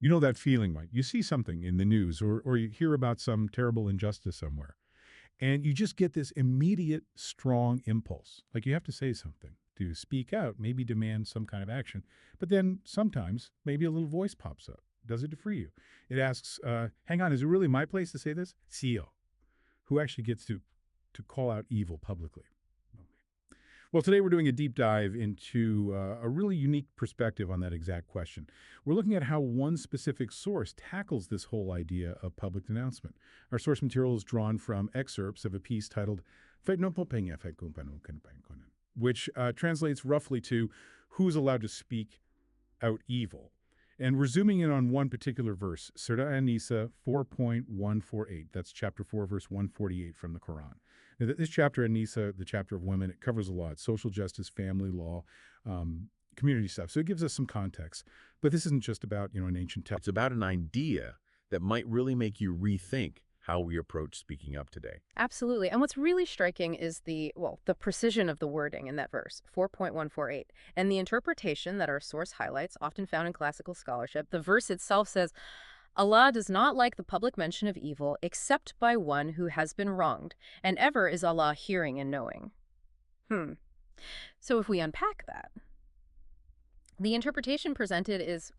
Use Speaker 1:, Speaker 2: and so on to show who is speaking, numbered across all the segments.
Speaker 1: You know that feeling, Mike? You see something in the news or you hear about some terrible injustice somewhere, and you just get this immediate, strong impulse. Like you have to say something, to speak out, maybe demand some kind of action. But then sometimes maybe a little voice pops up, does it for you. It asks, hang on, is it really my place to say this? CEO, who actually gets to call out evil publicly. Well, today we're doing a deep dive into a really unique perspective on that exact question. We're looking at how one specific source tackles this whole idea of public denouncement. Our source material is drawn from excerpts of a piece titled which translates roughly to who's allowed to speak out evil. And we're zooming in on one particular verse, Sura An-Nisaa 4.148. That's chapter 4, verse 148 from the Quran. Now, this chapter, An-Nisaa, the chapter of women, it covers a lot: social justice, family law, community stuff. So it gives us some context. But this isn't just about, an ancient text.
Speaker 2: It's about an idea that might really make you rethink how we approach speaking up today.
Speaker 3: Absolutely. And what's really striking is the precision of the wording in that verse, 4.148, and the interpretation that our source highlights, often found in classical scholarship. The verse itself says, Allah does not like the public mention of evil except by one who has been wronged, and ever is Allah hearing and knowing. So if we unpack that, the interpretation presented is,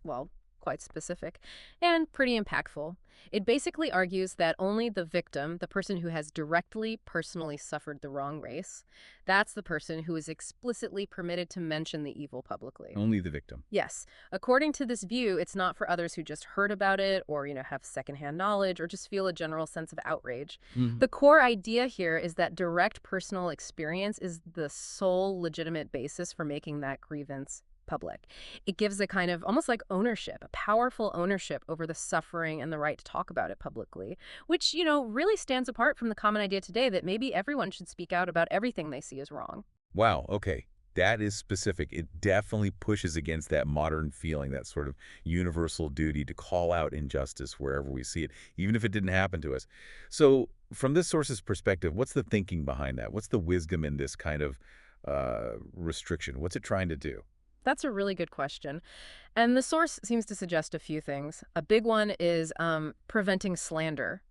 Speaker 3: quite specific and pretty impactful. It basically argues that only the victim, the person who has directly, personally suffered the wrong race, that's the person who is explicitly permitted to mention the evil publicly.
Speaker 2: Only the victim.
Speaker 3: Yes. According to this view, it's not for others who just heard about it or, have secondhand knowledge or just feel a general sense of outrage. The core idea here is that direct personal experience is the sole legitimate basis for making that grievance public. It gives a kind of almost like ownership, a powerful ownership over the suffering and the right to talk about it publicly, which, really stands apart from the common idea today that maybe everyone should speak out about everything they see as wrong.
Speaker 2: Wow, okay. That is specific. It definitely pushes against that modern feeling, that sort of universal duty to call out injustice wherever we see it, even if it didn't happen to us. So from this source's perspective, what's the thinking behind that? What's the wisdom in this kind of restriction? What's it trying to do?
Speaker 3: That's a really good question. And the source seems to suggest a few things. A big one is preventing slander,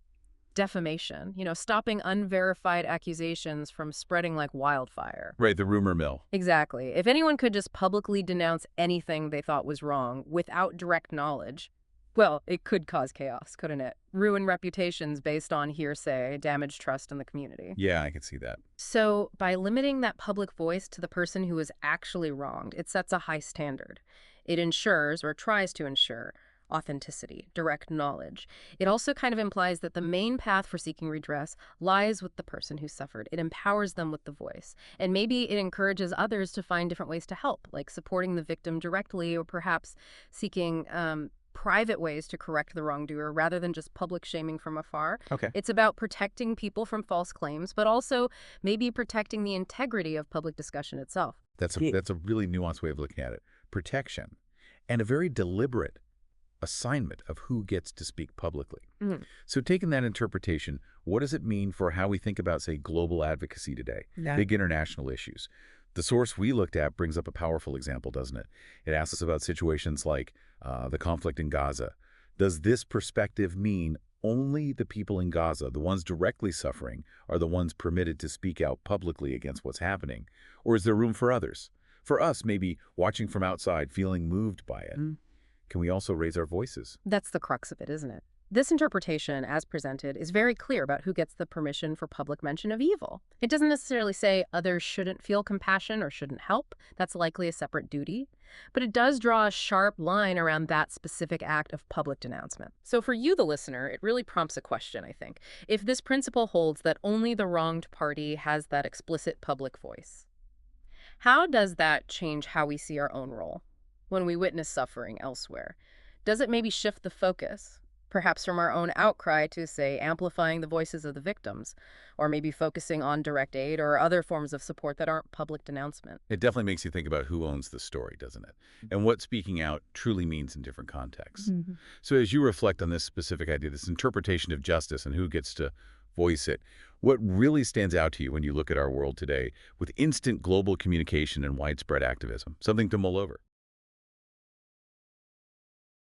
Speaker 3: defamation, stopping unverified accusations from spreading like wildfire.
Speaker 2: Right, the rumor mill.
Speaker 3: Exactly. If anyone could just publicly denounce anything they thought was wrong without direct knowledge, well, it could cause chaos, couldn't it? Ruin reputations based on hearsay, damage trust in the community.
Speaker 2: Yeah, I can see that.
Speaker 3: So by limiting that public voice to the person who is actually wronged, it sets a high standard. It ensures, or tries to ensure, authenticity, direct knowledge. It also kind of implies that the main path for seeking redress lies with the person who suffered. It empowers them with the voice. And maybe it encourages others to find different ways to help, like supporting the victim directly or perhaps seeking private ways to correct the wrongdoer rather than just public shaming from afar.
Speaker 2: Okay.
Speaker 3: It's about protecting people from false claims, but also maybe protecting the integrity of public discussion itself.
Speaker 2: That's a really nuanced way of looking at it. Protection. And a very deliberate assignment of who gets to speak publicly. So taking that interpretation, what does it mean for how we think about, say, global advocacy today, big international issues? The source we looked at brings up a powerful example, doesn't it? It asks us about situations like the conflict in Gaza. Does this perspective mean only the people in Gaza, the ones directly suffering, are the ones permitted to speak out publicly against what's happening? Or is there room for others? For us, maybe watching from outside, feeling moved by it. Can we also raise our voices?
Speaker 3: That's the crux of it, isn't it? This interpretation, as presented, is very clear about who gets the permission for public mention of evil. It doesn't necessarily say others shouldn't feel compassion or shouldn't help. That's likely a separate duty. But it does draw a sharp line around that specific act of public denouncement. So for you, the listener, it really prompts a question, I think. If this principle holds that only the wronged party has that explicit public voice, how does that change how we see our own role when we witness suffering elsewhere? Does it maybe shift the focus? Perhaps from our own outcry to, say, amplifying the voices of the victims, or maybe focusing on direct aid or other forms of support that aren't public denouncement.
Speaker 2: It definitely makes you think about who owns the story, doesn't it? And what speaking out truly means in different contexts. So as you reflect on this specific idea, this interpretation of justice and who gets to voice it, what really stands out to you when you look at our world today with instant global communication and widespread activism? Something to mull over.